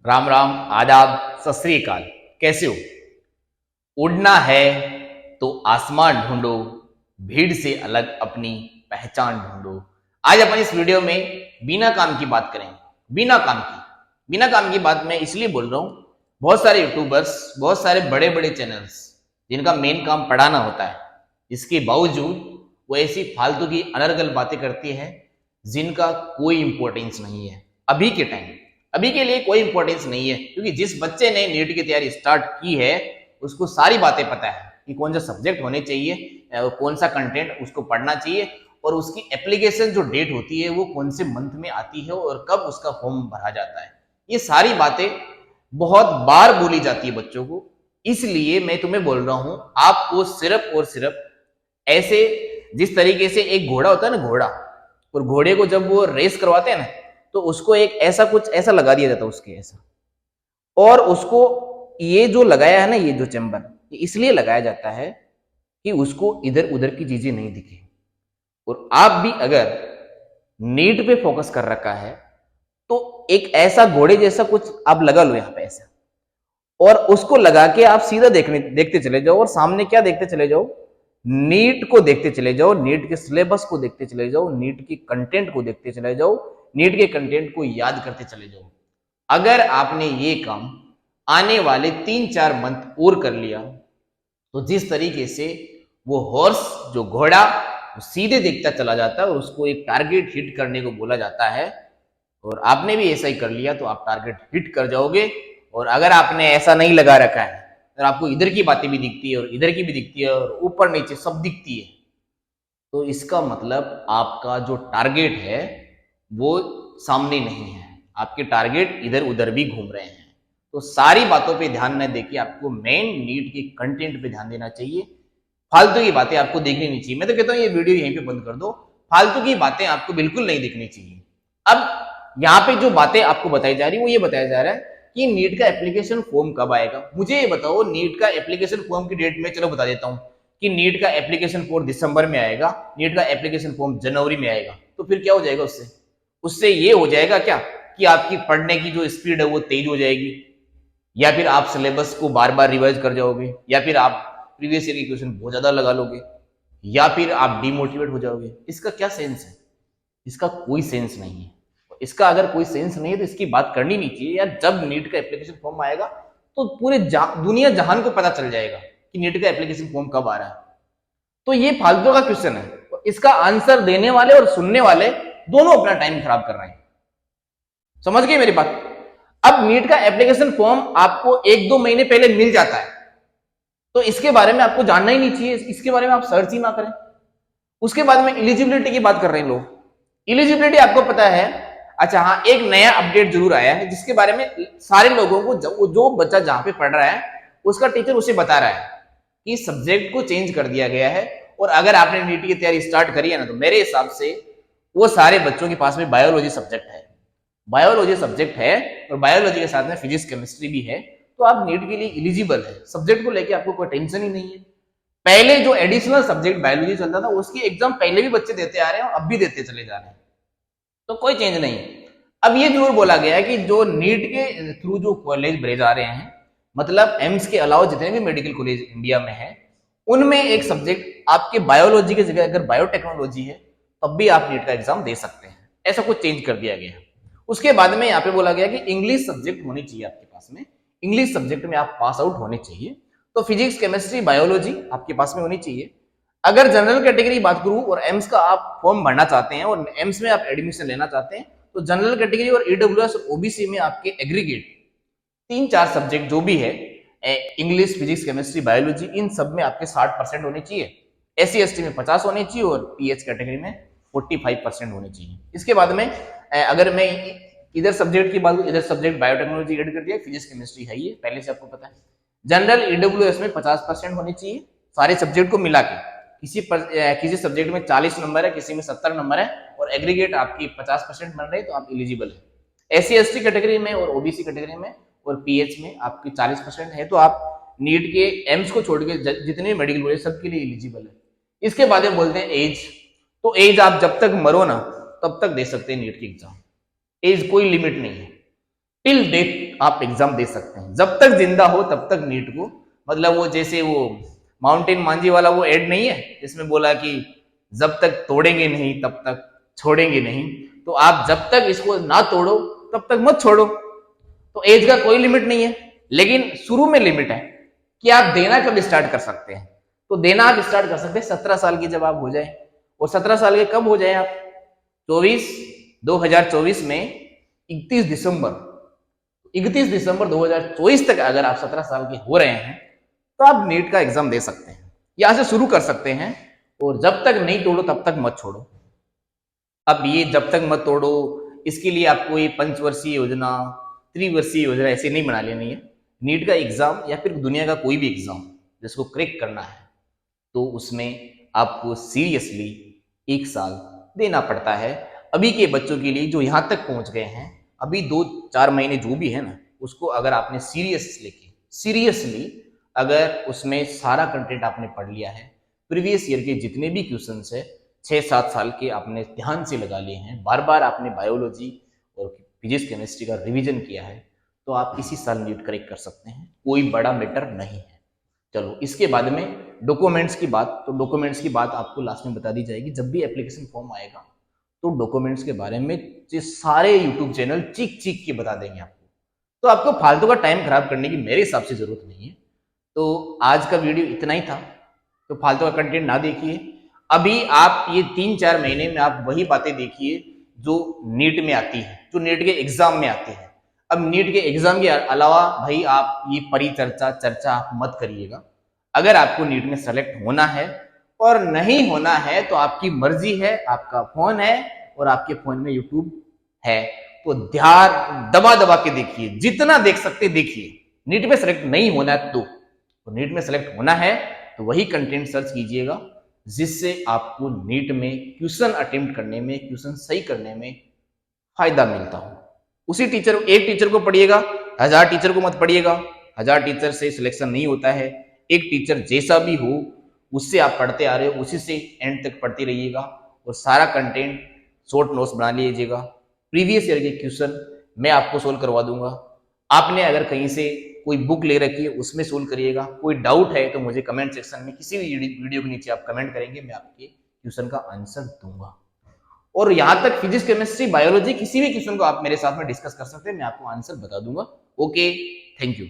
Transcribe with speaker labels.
Speaker 1: राम राम, आदाब, सत श्री अकाल। कैसे हो? उड़ना है तो आसमान ढूंढो, भीड़ से अलग अपनी पहचान ढूंढो। आज अपन इस वीडियो में बिना काम की बात करेंगे। बिना काम की बात मैं इसलिए बोल रहा हूं, बहुत सारे यूट्यूबर्स, बहुत सारे बड़े बड़े चैनल्स जिनका मेन काम पढ़ाना होता है, इसके बावजूद वो ऐसी फालतू की अनर्गल बातें करती है जिनका कोई इंपॉर्टेंस नहीं है। अभी के लिए कोई इंपॉर्टेंस नहीं है, क्योंकि जिस बच्चे ने नीट की तैयारी स्टार्ट की है उसको सारी बातें पता है कि कौन सा सब्जेक्ट होने चाहिए, कौन सा कंटेंट उसको पढ़ना चाहिए, और उसकी एप्लीकेशन जो डेट होती है वो कौन से मंथ में आती है और कब उसका फॉर्म भरा जाता है। ये सारी बातें बहुत बार बोली जाती है बच्चों को। इसलिए मैं तुम्हें बोल रहा हूं, आपको सिर्फ और सिर्फ ऐसे, जिस तरीके से एक घोड़ा होता है ना, घोड़ा, और घोड़े को जब वो रेस करवाते हैं ना, तो उसको एक ऐसा कुछ ऐसा लगा दिया जाता है उसके ऐसा, और उसको ये जो लगाया है ना, ये जो चैम्बर, ये इसलिए लगाया जाता है कि उसको इधर उधर की चीजें नहीं दिखे। और आप भी अगर नीट पे फोकस कर रखा है तो एक ऐसा घोड़े जैसा कुछ आप लगा लो यहाँ पे ऐसा, और उसको लगा के आप सीधा देखते चले जाओ, और सामने क्या देखते चले जाओ? नीट को देखते चले जाओ, नीट के सिलेबस को देखते चले जाओ, नीट के कंटेंट को देखते चले जाओ, नीट के कंटेंट को याद करते चले जाओ। अगर आपने ये काम आने वाले 3-4 मंथ और कर लिया तो जिस तरीके से वो हॉर्स, जो घोड़ा, वो सीधे देखता चला जाता है और उसको एक टारगेट हिट करने को बोला जाता है, और आपने भी ऐसा ही कर लिया तो आप टारगेट हिट कर जाओगे। और अगर आपने ऐसा नहीं लगा रखा है, अगर आपको इधर की बातें भी दिखती है और इधर की भी दिखती है और ऊपर नीचे सब दिखती है, तो इसका मतलब आपका जो टारगेट है वो सामने नहीं है, आपके टारगेट इधर उधर भी घूम रहे हैं। तो सारी बातों पे ध्यान न देके आपको मेन नीट के कंटेंट पे ध्यान देना चाहिए। फालतू की बातें आपको देखनी नहीं चाहिए। मैं तो कहता हूँ ये वीडियो यहीं पे बंद कर दो, फालतू की बातें आपको बिल्कुल नहीं देखनी चाहिए। अब यहाँ पे जो बातें आपको बताई जा रही है वो ये बताया जा रहा है कि नीट का एप्लीकेशन फॉर्म कब आएगा। मुझे ये बताओ, नीट का एप्लीकेशन फॉर्म की डेट में चलो बता देता हूँ कि नीट का एप्लीकेशन फॉर्म दिसंबर में आएगा, नीट का एप्लीकेशन फॉर्म जनवरी में आएगा। तो फिर क्या हो जाएगा? उससे उससे ये हो जाएगा क्या कि आपकी पढ़ने की जो स्पीड है वो तेज हो जाएगी, या फिर आप सिलेबस को बार बार रिवाइज कर जाओगे, या फिर आप प्रीवियस ईयर की क्वेश्चन बहुत ज्यादा लगा लोगे, या फिर आप डिमोटिवेट हो जाओगे। इसका क्या सेंस है? इसका कोई सेंस नहीं है। इसका अगर कोई सेंस नहीं है तो इसकी बात करनी नहीं चाहिए यार। जब नीट का एप्लीकेशन फॉर्म आएगा तो पूरे दुनिया जहान को पता चल जाएगा कि नीट का एप्लीकेशन फॉर्म कब आ रहा है। तो ये फालतू का क्वेश्चन है, तो इसका आंसर देने वाले और सुनने वाले दोनों अपना टाइम खराब कर रहे हैं। समझ गए मेरी बात? अब नीट का एप्लीकेशन फॉर्म आपको 1-2 महीने पहले मिल जाता है, तो इसके बारे में आपको जानना ही नहीं चाहिए, इसके बारे में आप सर्च ही ना करें। उसके बाद में एलिजिबिलिटी की बात कर रहे हैं लोग। एलिजिबिलिटी आपको पता है? अच्छा हाँ, एक नया अपडेट जरूर आया है जिसके बारे में सारे लोगों को, जो बच्चा जहां पे पढ़ रहा है उसका टीचर उसे बता रहा है कि सब्जेक्ट को चेंज कर दिया गया है। और अगर आपने नीट की तैयारी स्टार्ट करी है ना, तो मेरे हिसाब से वो सारे बच्चों के पास में बायोलॉजी सब्जेक्ट है, और बायोलॉजी के साथ में फिजिक्स केमिस्ट्री भी है, तो आप नीट के लिए एलिजिबल है। सब्जेक्ट को लेके आपको कोई टेंशन ही नहीं है। पहले जो एडिशनल सब्जेक्ट बायोलॉजी चलता था उसकी एग्जाम पहले भी बच्चे देते आ रहे हैं और अब भी देते चले जा रहे हैं, तो कोई चेंज नहीं। अब ये जरूर बोला गया है कि जो नीट के थ्रू जो कॉलेज भेज आ रहे हैं, मतलब एम्स के अलावा जितने भी मेडिकल कॉलेज इंडिया में है, उनमें एक सब्जेक्ट आपके बायोलॉजी की जगह अगर बायोटेक्नोलॉजी है तब भी आप नीट का एग्जाम दे सकते हैं। ऐसा कुछ चेंज कर दिया गया है। उसके बाद में यहाँ पे बोला गया कि इंग्लिश सब्जेक्ट होनी चाहिए आपके पास में, इंग्लिश सब्जेक्ट में आप पास आउट होने चाहिए। तो फिजिक्स केमिस्ट्री बायोलॉजी आपके पास में होनी चाहिए। अगर जनरल कैटेगरी बात करूं और एम्स का आप फॉर्म भरना चाहते हैं और एम्स में आप एडमिशन लेना चाहते हैं, तो जनरल कैटेगरी और ईडब्ल्यूएस और ओबीसी में आपके एग्रीगेट 3-4 सब्जेक्ट जो भी है, इंग्लिश, फिजिक्स, केमिस्ट्री, बायोलॉजी, इन सब में आपके 60% होने चाहिए। एससी एसटी में 50 होने चाहिए और पीएच कैटेगरी में 45% होने चाहिए। इसके बाद में अगर मैं इधर सब्जेक्ट की बात करूं, इधर सब्जेक्ट बायोटेक्नोलॉजी ऐड कर दिया, फिजिक्स केमिस्ट्री है, ये पहले से आपको पता है। जनरल ईडब्ल्यूएस में 50% होने चाहिए सारे सब्जेक्ट को मिला के। किसी सब्जेक्ट में 40 नंबर है, किसी में 70 नंबर है, और एग्रीगेट आपकी 50% बन रहे, तो आप एलिजिबल है। एससी एसटी कैटेगरी में और ओबीसी कैटेगरी में और पीएच में आपकी 40% है, तो आप नीट के एम्स को छोड़ के जितने मेडिकल कॉलेज सबके लिए एलिजिबल है। इसके बाद में बोलते हैं एज, तो एज आप जब तक मरो ना तब तक दे सकते हैं नीट की एग्जाम, एज कोई लिमिट नहीं है। टिल डेथ आप एग्जाम दे सकते हैं, जब तक जिंदा हो तब तक नीट को, मतलब वो जैसे वो माउंटेन मांझी वाला वो एड नहीं है जिसमें बोला कि जब तक तोड़ेंगे नहीं तब तक छोड़ेंगे नहीं, तो आप जब तक इसको ना तोड़ो तब तक मत छोड़ो। तो एज का कोई लिमिट नहीं है, लेकिन शुरू में लिमिट है कि आप देना कब स्टार्ट कर सकते हैं। तो देना आप स्टार्ट कर सकते हैं 17 साल की जब आप हो जाए। और 17 साल के कब हो जाए आप? 2024 में 31 दिसंबर 2024 तक अगर आप 17 साल के हो रहे हैं तो आप नीट का एग्जाम दे सकते हैं, यहां से शुरू कर सकते हैं। और जब तक नहीं तोड़ो तब तक मत छोड़ो। अब ये जब तक मत तोड़ो, इसके लिए आपको ये पंचवर्षीय योजना, त्रिवर्षीय योजना ऐसे नहीं बना लेनी है। नीट का एग्जाम या फिर दुनिया का कोई भी एग्जाम जिसको क्रैक करना है तो उसमें आपको सीरियसली 1 साल देना पड़ता है। अभी के बच्चों के लिए जो यहां तक पहुंच गए हैं, अभी 2-4 महीने जो भी है ना, उसको अगर आपने सीरियसली अगर उसमें सारा कंटेंट आपने पढ़ लिया है, प्रीवियस ईयर के जितने भी क्वेश्चन है 6-7 साल के आपने ध्यान से लगा लिए हैं, बार बार आपने बायोलॉजी और फिजिक्स केमिस्ट्री का रिवीजन किया है, तो आप इसी साल नीट क्रैक कर सकते हैं, कोई बड़ा मैटर नहीं है। चलो इसके बाद में डॉक्यूमेंट्स की बात, तो डॉक्यूमेंट्स की बात आपको लास्ट में बता दी जाएगी। जब भी एप्लीकेशन फॉर्म आएगा तो डॉक्यूमेंट्स के बारे में ये सारे यूट्यूब चैनल चीख चीख के बता देंगे आपको, तो आपको फालतू का टाइम खराब करने की मेरे हिसाब से जरूरत नहीं है। तो आज का वीडियो इतना ही था, तो फालतू का कंटेंट ना देखिए। अभी आप ये 3-4 महीने में आप वही बातें देखिए जो नीट में आती है, जो नीट के एग्जाम में आते हैं। अब नीट के एग्जाम के अलावा भाई आप ये चर्चा आप मत करिएगा। अगर आपको नीट में सेलेक्ट होना है और नहीं होना है तो आपकी मर्जी है, आपका फोन है और आपके फोन में यूट्यूब है, तो ध्यान दबा दबा के देखिए, जितना देख सकते देखिए। नीट में सेलेक्ट नहीं होना है तो नीट में सेलेक्ट होना है तो वही कंटेंट सर्च कीजिएगा जिससे आपको नीट में क्वेश्चन अटेम्प्ट करने में, क्वेश्चन सही करने में फायदा मिलता हो। उसी एक टीचर को पढ़िएगा, 1000 टीचर को मत पढ़िएगा। 1000 टीचर से सिलेक्शन नहीं होता है। एक टीचर जैसा भी हो उससे आप पढ़ते आ रहे हो, उसी से एंड तक पढ़ते रहिएगा और सारा कंटेंट शॉर्ट नोट्स बना लीजिएगा। प्रीवियस ईयर के क्वेश्चन मैं आपको सोल्व करवा दूंगा। आपने अगर कहीं से कोई बुक ले रखी है उसमें सोल्व करिएगा। कोई डाउट है तो मुझे कमेंट सेक्शन में किसी भी वीडियो के नीचे आप कमेंट करेंगे, मैं आपके क्वेश्चन का आंसर दूंगा। और यहां तक फिजिक्स केमिस्ट्री बायोलॉजी किसी भी क्वेश्चन को आप मेरे साथ में डिस्कस कर सकते हैं, मैं आपको आंसर बता दूंगा। Okay, thank you.